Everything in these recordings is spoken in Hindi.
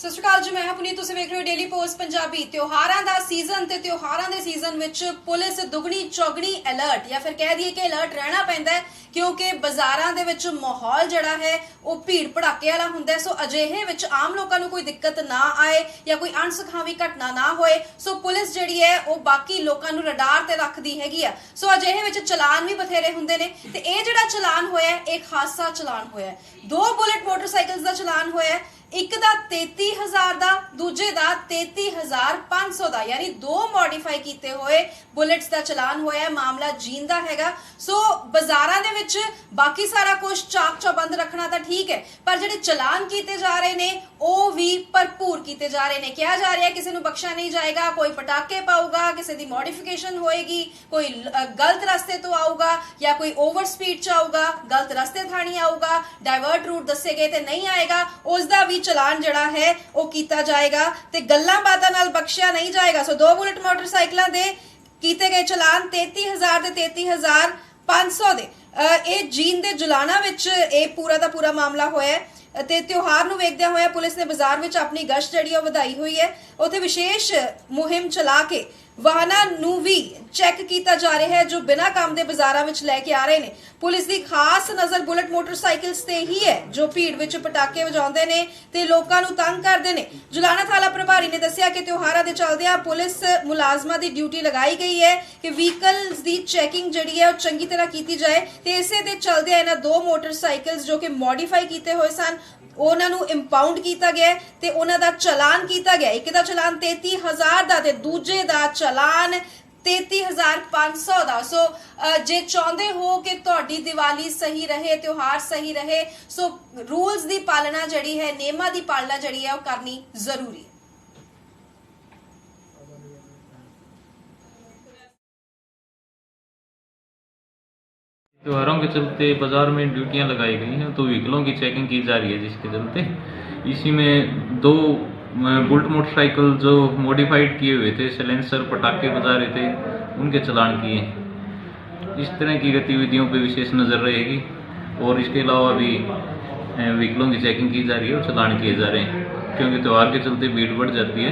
ਸਤਿ ਸ਼੍ਰੀ ਅਕਾਲ ਜੀ, ਮੈਂ ਹਾਂ ਪੁਨੀਤ। ਤੁਸੀਂ ਵੇਖ ਰਹੇ ਹੋ ਡੇਲੀ ਪੋਸਟ ਪੰਜਾਬੀ। ਤਿਉਹਾਰਾਂ ਦਾ ਸੀਜ਼ਨ ਤੇ ਤਿਉਹਾਰਾਂ ਦੇ ਸੀਜ਼ਨ ਵਿੱਚ ਪੁਲਿਸ ਦੁਗਣੀ ਚੌਗਣੀ ਅਲਰਟ ਜਾਂ ਫਿਰ ਕਹਿ ਦਈਏ ਕਿ ਅਲਰਟ ਰਹਿਣਾ ਪੈਂਦਾ ਹੈ, ਕਿਉਂਕਿ ਬਾਜ਼ਾਰਾਂ ਦੇ ਵਿੱਚ ਮਾਹੌਲ ਜਿਹੜਾ ਹੈ ਉਹ ਭੀੜ ਭੜਾਕੇ ਵਾਲਾ ਹੁੰਦਾ ਹੈ। ਸੋ ਅਜਿਹੇ ਵਿੱਚ ਆਮ ਲੋਕਾਂ ਨੂੰ ਕੋਈ ਦਿੱਕਤ ਨਾ ਆਏ ਜਾਂ ਕੋਈ ਅਣਸੁਖਾਵੀ ਘਟਨਾ ਨਾ ਹੋਏ, ਸੋ ਪੁਲਿਸ ਜਿਹੜੀ ਹੈ ਉਹ ਬਾਕੀ ਲੋਕਾਂ ਨੂੰ ਰਡਾਰ ਤੇ ਰੱਖਦੀ ਹੈਗੀ ਆ। ਸੋ ਅਜਿਹੇ ਵਿੱਚ ਚਲਾਨ ਵੀ ਬਥੇਰੇ ਹੁੰਦੇ ਨੇ ਤੇ ਇਹ ਜਿਹੜਾ ਚਲਾਨ ਹੋਇਆ ਇੱਕ ਹਾਦਸਾ ਚਲਾਨ ਹੋਇਆ। ਦੋ ਬੁਲਟ ਮੋਟਰਸਾਈਕਲਸ ਦਾ ਚਲਾਨ ਹੋਇਆ, ਇੱਕ ਦਾ 33,000 ਦਾ, ਦੂਜੇ ਦਾ 33,500 ਦਾ, यानी दो मॉडिफाई ਕੀਤੇ ਹੋਏ बुलेट्स ਦਾ ਚਲਾਨ ਹੋਇਆ। ਮਾਮਲਾ ਜੀਂਦ ਦਾ ਹੈਗਾ। ਸੋ ਬਾਜ਼ਾਰਾਂ ਦੇ ਵਿੱਚ ਬਾਕੀ ਸਾਰਾ ਕੁਝ ਚਾਕ ਚੌਬੰਦ ਰੱਖਣਾ ਤਾਂ ਠੀਕ ਹੈ, ਪਰ ਜਿਹੜੇ ਚਲਾਨ ਕੀਤੇ ਜਾ ਰਹੇ ਨੇ ਉਹ ਵੀ ਭਰਪੂਰ ਕੀਤੇ ਜਾ ਰਹੇ ਨੇ। ਕਿਹਾ ਜਾ ਰਿਹਾ ਕਿਸੇ ਨੂੰ ਬਖਸ਼ਿਆ ਨਹੀਂ ਜਾਏਗਾ। ਕੋਈ ਪਟਾਕੇ ਪਾਊਗਾ, ਕਿਸੇ ਦੀ ਮੋਡੀਫਿਕੇਸ਼ਨ ਹੋਏਗੀ, ਕੋਈ ਗਲਤ ਰਸਤੇ ਤੋਂ ਆਊਗਾ ਜਾਂ ਕੋਈ ਓਵਰ ਸਪੀਡ ਚ ਆਊਗਾ, ਗਲਤ ਰਸਤੇ ਥਾਣੀ ਆਊਗਾ, ਡਾਇਵਰਟ रूट दसे गए तो नहीं आएगा, उसका भी चलान जड़ा है वो किया जाएगा ते गल्लां बातां नाल बख्शिया नहीं जाएगा। सो दो बुलेट मोटरसाइकिलों दे कीते गए चलान 33,000 ते 33,500 दे। ये जींद दे जुलाना विच ये पूरा दा पूरा मामला होया ਤੇ ਤਿਉਹਾਰ ਨੂੰ ਵੇਖਦਿਆਂ ਹੋਇਆ ਪੁਲਿਸ ਨੇ ਬਾਜ਼ਾਰ ਵਿੱਚ ਆਪਣੀ ਗਸ਼ਤ ਜਿਹੜੀ ਉਹ ਵਧਾਈ ਹੋਈ ਹੈ। ਉੱਥੇ ਵਿਸ਼ੇਸ਼ ਮੁਹਿੰਮ ਚਲਾ ਕੇ ਵਾਹਨਾਂ ਨੂੰ ਵੀ ਚੈੱਕ ਕੀਤਾ ਜਾ ਰਿਹਾ ਹੈ ਜੋ ਬਿਨਾਂ ਕੰਮ ਦੇ ਬਾਜ਼ਾਰਾਂ ਵਿੱਚ ਲੈ ਕੇ ਆ ਰਹੇ ਨੇ। ਪੁਲਿਸ ਦੀ ਖਾਸ ਨਜ਼ਰ ਬੁਲਟ ਮੋਟਰਸਾਈਕਲਸ ਤੇ ਹੀ ਹੈ ਜੋ ਭੀੜ ਵਿੱਚ ਪਟਾਕੇ ਵਜਾਉਂਦੇ ਨੇ ਤੇ ਲੋਕਾਂ ਨੂੰ ਤੰਗ ਕਰਦੇ ਨੇ। ਜੁਲਾਨਾ ਥਾਣਾ ਪ੍ਰਭਾਰੀ ਨੇ ਦੱਸਿਆ ਕਿ ਤਿਉਹਾਰਾਂ ਦੇ ਚੱਲਦਿਆਂ ਪੁਲਿਸ ਮੁਲਾਜ਼ਮਾਂ ਦੀ ਡਿਊਟੀ ਲਗਾਈ ਗਈ ਹੈ ਕਿ ਵਹੀਕਲਸ ਦੀ ਚੈਕਿੰਗ ਜਿਹੜੀ ਹੈ ਉਹ ਚੰਗੀ ਤਰ੍ਹਾਂ ਕੀਤੀ ਜਾਏ ਤੇ ਇਸੇ ਦੇ ਚੱਲਦਿਆਂ ਇਹਨਾਂ ਦੋ ਮੋਟਰਸਾਈਕਲਸ ਜੋ ਕਿ ਮੋਡੀਫਾਈ ਕੀਤੇ ਹੋਏ ਸਨ ਉਹਨਾਂ ਨੂੰ ਇੰਪਾਊਂਡ ਕੀਤਾ ਗਿਆ ਤੇ ਉਹਨਾਂ ਦਾ ਚਲਾਨ ਕੀਤਾ ਗਿਆ। ਇੱਕ ਦਾ ਚਲਾਨ 33,000 ਦਾ ਤੇ ਦੂਜੇ ਦਾ ਚਲਾਨ 33,500 ਦਾ। ਸੋ ਜੇ ਚਾਹੁੰਦੇ ਹੋ ਕਿ ਤੁਹਾਡੀ ਦੀਵਾਲੀ ਸਹੀ ਰਹੇ, ਤਿਉਹਾਰ ਸਹੀ ਰਹੇ, ਸੋ ਰੂਲਸ ਦੀ ਪਾਲਣਾ ਜਿਹੜੀ ਹੈ, ਨਿਯਮਾਂ ਦੀ ਪਾਲਣਾ ਜਿਹੜੀ ਹੈ ਉਹ ਕਰਨੀ ਜ਼ਰੂਰੀ ਹੈ। त्योहारों के चलते बाजार में ड्यूटियां लगाई गई हैं तो व्हीकलों की चेकिंग की जा रही है, जिसके चलते इसी में दो बुलेट मोटरसाइकिल जो मॉडिफाइड किए हुए थे, साइलेंसर पटाखे बजा रहे थे, उनके चलान किए। इस तरह की गतिविधियों पर विशेष नज़र रहेगी और इसके अलावा भी व्हीकलों की चेकिंग की जा रही है और चलान किए जा रहे हैं, क्योंकि त्यौहार के चलते भीड़ बढ़ जाती है।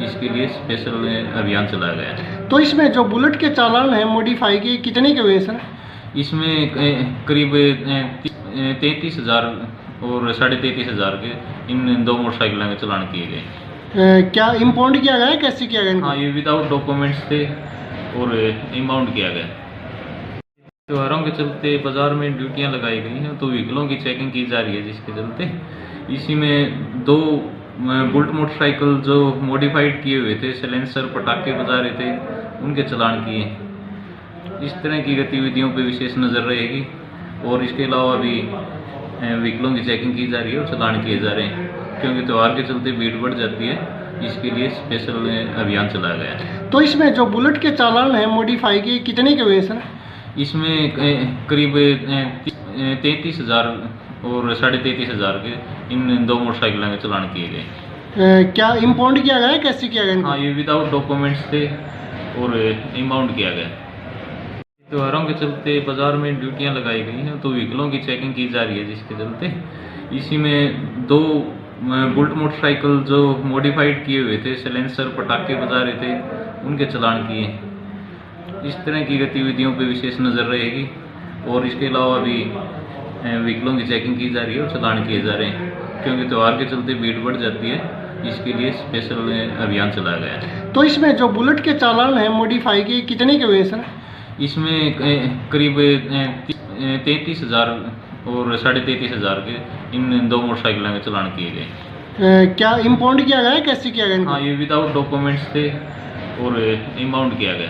इसके लिए स्पेशल अभियान चलाया गया है। तो इसमें जो बुलेट के चालान हैं मॉडिफाई के कितने के हुए सर? इसमें करीब 33,000 और 33,500 के इन दो मोटरसाइकिलों के चलान किए गए। क्या इम्पाउंड किया गया है, कैसे किया गया? हाँ, ये विदाउट डॉक्यूमेंट्स थे और इम्पाउंड किया गया। त्योहारों के चलते बाजार में ड्यूटियां लगाई गई हैं तो व्हीकलों की चेकिंग की जा रही है, जिसके चलते इसी में दो बुलेट मोटरसाइकिल जो मॉडिफाइड किए हुए थे, साइलेंसर पटाखे बजा रहे थे, उनके चलान किए। इस तरह की गतिविधियों पर विशेष नज़र रहेगी और इसके अलावा भी व्हीकलों की चेकिंग की जा रही है और चलान किए जा रहे हैं, क्योंकि त्यौहार के चलते भीड़ बढ़ जाती है। इसके लिए स्पेशल अभियान चलाया गया है। तो इसमें जो बुलेट के चालान हैं मॉडिफाई के कितने के हुए सर? इसमें करीब 33,000 और 33,500 के इन दो मोटरसाइकिलों के चलान किए गए। क्या इम्पाउंड किया गया है, कैसे किया गया? हाँ, ये विदाउट डॉक्यूमेंट्स थे और इम्पाउंड किया गया। त्योहारों के चलते बाजार में ड्यूटियां लगाई गई हैं तो व्हीकलों की चेकिंग की जा रही है, जिसके चलते इसी में दो बुलेट मोटरसाइकिल जो मॉडिफाइड किए हुए थे, साइलेंसर पटाखे बजा रहे थे, उनके चलान किए। इस तरह की गतिविधियों पर विशेष नज़र रहेगी और इसके अलावा भी व्हीकलों की चेकिंग की जा रही है और चलान किए जा रहे हैं, क्योंकि त्यौहार के चलते भीड़ बढ़ जाती है। इसके लिए स्पेशल अभियान चलाया गया है। तो इसमें जो बुलेट के चालान हैं मॉडिफाई के कितने के हुए सर? इसमें करीब 33,000 और 33,500 के इन दो मोटरसाइकिलों के चलान किए गए। क्या इम्पाउंड किया गया है, कैसे किया गया? हाँ, ये विदाउट डॉक्यूमेंट्स थे और इम्पाउंड किया गया।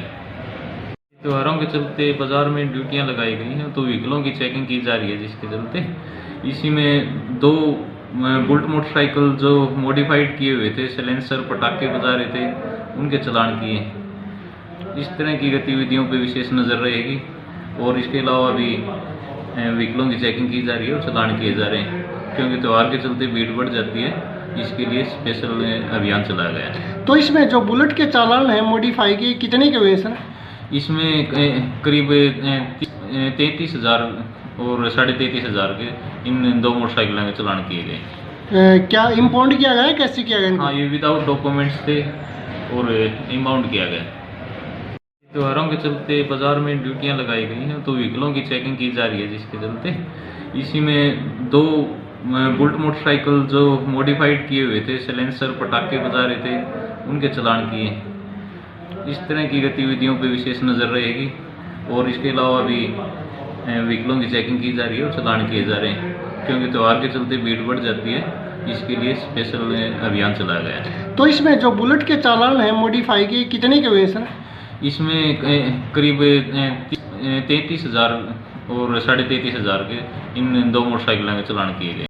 त्योहारों के चलते बाजार में ड्यूटियां लगाई गई हैं तो व्हीकलों की चेकिंग की जा रही है, जिसके चलते इसी में दो बुलेट मोटरसाइकिल जो मॉडिफाइड किए हुए थे, साइलेंसर पटाखे बजा रहे थे, उनके चलान किए। इस तरह की गतिविधियों पर विशेष नज़र रहेगी और इसके अलावा भी व्हीकलों की चेकिंग की जा रही है और चलान किए जा रहे हैं, क्योंकि त्यौहार के चलते भीड़ बढ़ जाती है। इसके लिए स्पेशल अभियान चलाया गया है। तो इसमें जो बुलेट के चालान हैं मॉडिफाई के कितने के हुए सर? इसमें करीब 33,000 और 33,500 के इन दो मोटरसाइकिलों के चलान किए गए। क्या इम्पाउंड किया गया है, कैसे किया गया इनको? हाँ, ये विदाउट डॉक्यूमेंट्स थे और इम्पाउंड किया गया। त्योहारों के चलते बाजार में ड्यूटियां लगाई गई हैं, तो व्हीकलों की चेकिंग की जा रही है, जिसके चलते इसी में 2 बुलेट मोटरसाइकिल जो मॉडिफाइड किए हुए थे, साइलेंसर पटाखे बजा रहे थे, उनके चालान किए। इस तरह की गतिविधियों पर विशेष नज़र रहेगी और इसके अलावा भी व्हीकलों की चेकिंग की जा रही है और चालान किए जा रहे हैं, क्योंकि त्यौहार के चलते भीड़ बढ़ जाती है। इसके लिए स्पेशल अभियान चलाया गया है। तो इसमें जो बुलेट के चालान हैं मॉडिफाई के, कितने के हुए सर? इसमें करीब 33,000 और 33,500 के इन 2 मोटरसाइकिलों के चालान किए गए।